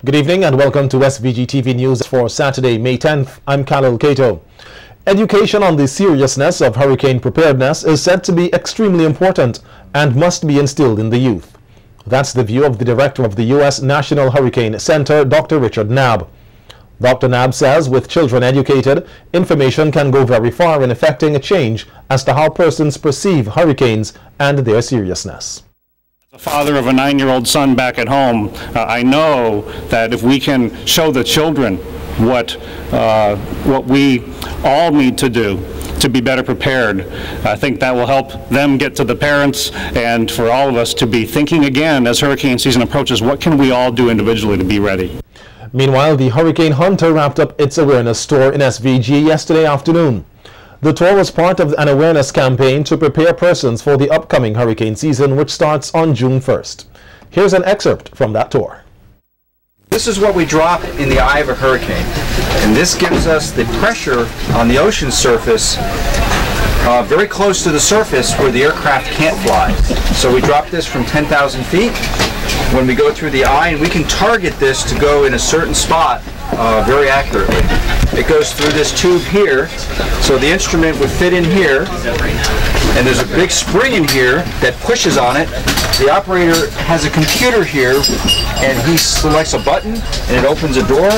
Good evening and welcome to SVG-TV News for Saturday, May 10th. I'm Khalil Kato. Education on the seriousness of hurricane preparedness is said to be extremely important and must be instilled in the youth. That's the view of the director of the U.S. National Hurricane Center, Dr. Richard Knabb. Dr. Knabb says with children educated, information can go very far in effecting a change as to how persons perceive hurricanes and their seriousness. As a father of a 9-year-old son back at home, I know that if we can show the children what we all need to do to be better prepared, I think that will help them get to the parents and for all of us to be thinking again as hurricane season approaches, what can we all do individually to be ready? Meanwhile, the Hurricane Hunter wrapped up its awareness tour in SVG yesterday afternoon. The tour was part of an awareness campaign to prepare persons for the upcoming hurricane season, which starts on June 1st. Here's an excerpt from that tour. This is what we drop in the eye of a hurricane, and this gives us the pressure on the ocean surface very close to the surface where the aircraft can't fly. So we drop this from 10,000 feet when we go through the eye, and we can target this to go in a certain spot very accurately. It goes through this tube here, so the instrument would fit in here, and there's a big spring in here that pushes on it. The operator has a computer here, and he selects a button, and it opens a door,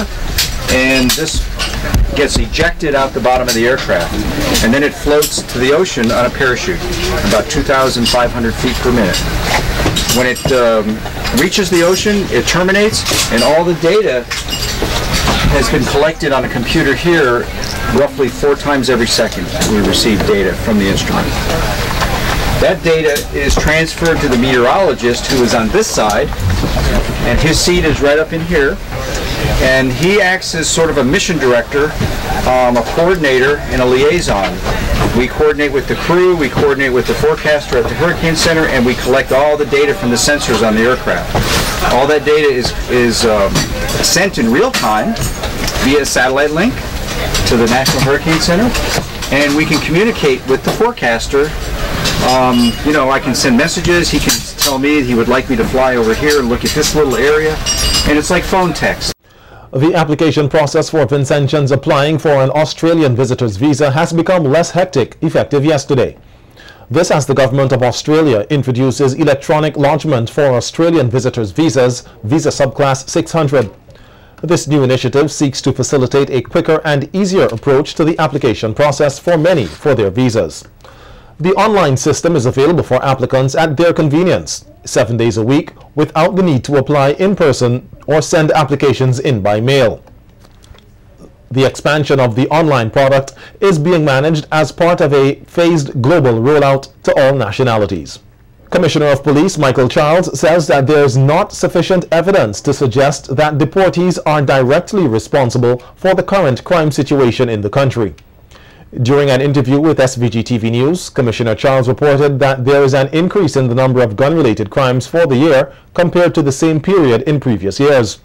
and this gets ejected out the bottom of the aircraft, and then it floats to the ocean on a parachute, about 2,500 feet per minute. When it reaches the ocean, it terminates, and all the data has been collected on a computer here roughly 4 times every second. We receive data from the instrument. That data is transferred to the meteorologist who is on this side, and his seat is right up in here, and he acts as sort of a mission director, a coordinator, and a liaison. We coordinate with the crew, we coordinate with the forecaster at the Hurricane Center, and we collect all the data from the sensors on the aircraft. All that data is sent in real time via satellite link to the National Hurricane Center, and we can communicate with the forecaster. You know, I can send messages, he can tell me he would like me to fly over here and look at this little area, and it's like phone text. The application process for Vincentians applying for an Australian visitor's visa has become less hectic, effective yesterday. This as the government of Australia introduces electronic lodgement for Australian visitors' visas, visa subclass 600. This new initiative seeks to facilitate a quicker and easier approach to the application process for many for their visas. The online system is available for applicants at their convenience, 7 days a week, without the need to apply in person or send applications in by mail. The expansion of the online product is being managed as part of a phased global rollout to all nationalities. Commissioner of Police Michael Charles says that there is not sufficient evidence to suggest that deportees are directly responsible for the current crime situation in the country. During an interview with SVG-TV News, Commissioner Charles reported that there is an increase in the number of gun-related crimes for the year compared to the same period in previous years.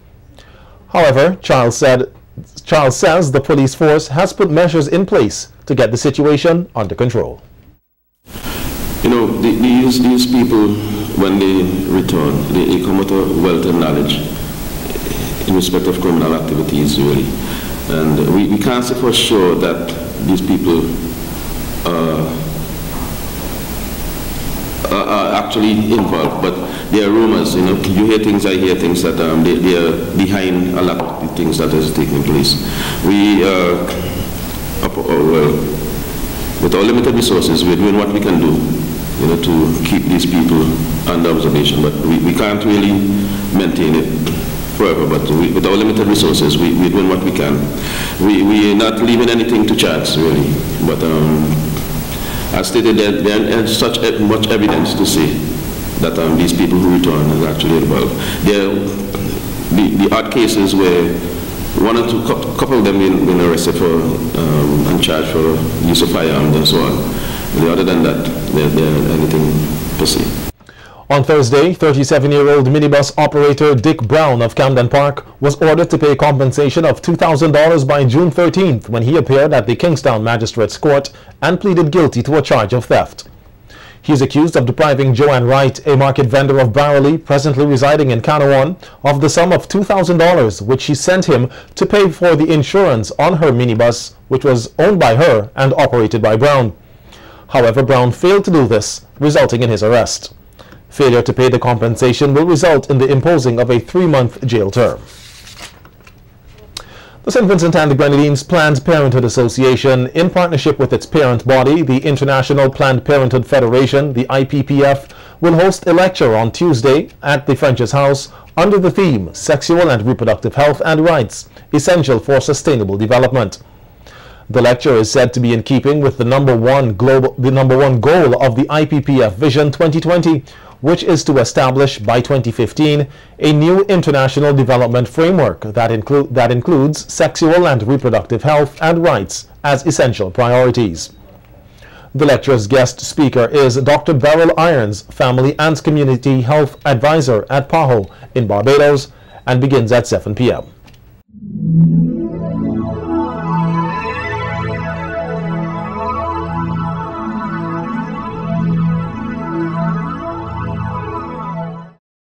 However, Charles says the police force has put measures in place to get the situation under control. You know, these people, when they return, they come with a wealth of knowledge in respect of criminal activities, really. And we can't say for sure that these people are actually involved, but there are rumors. You know, you hear things, I hear things that they are behind a lot of the things that is taking place. We, well, with our limited resources, we're doing what we can do, you know, to keep these people under observation, but we can't really maintain it forever, but with our limited resources, we're doing what we can. We're not leaving anything to chance, really. But as stated, there is such much evidence to say that these people who return are actually involved. There the odd cases where one or two couple of them been arrested for and charged for use of firearms and so on. But other than that, there's anything to see. On Thursday, 37-year-old minibus operator Dick Brown of Camden Park was ordered to pay compensation of $2,000 by June 13th when he appeared at the Kingstown Magistrates Court and pleaded guilty to a charge of theft. He is accused of depriving Joanne Wright, a market vendor of Barrowley, presently residing in Canawan, of the sum of $2,000, which she sent him to pay for the insurance on her minibus, which was owned by her and operated by Brown. However, Brown failed to do this, resulting in his arrest. Failure to pay the compensation will result in the imposing of a 3-month jail term. The St. Vincent and the Grenadines Planned Parenthood Association, in partnership with its parent body, the International Planned Parenthood Federation, the IPPF, will host a lecture on Tuesday at the French's House under the theme Sexual and Reproductive Health and Rights, Essential for Sustainable Development. The lecture is said to be in keeping with the number one goal of the IPPF Vision 2020, which is to establish by 2015 a new international development framework that includes sexual and reproductive health and rights as essential priorities. The lecture's guest speaker is Dr. Beryl Irons, Family and Community Health Advisor at PAHO in Barbados, and begins at 7 p.m.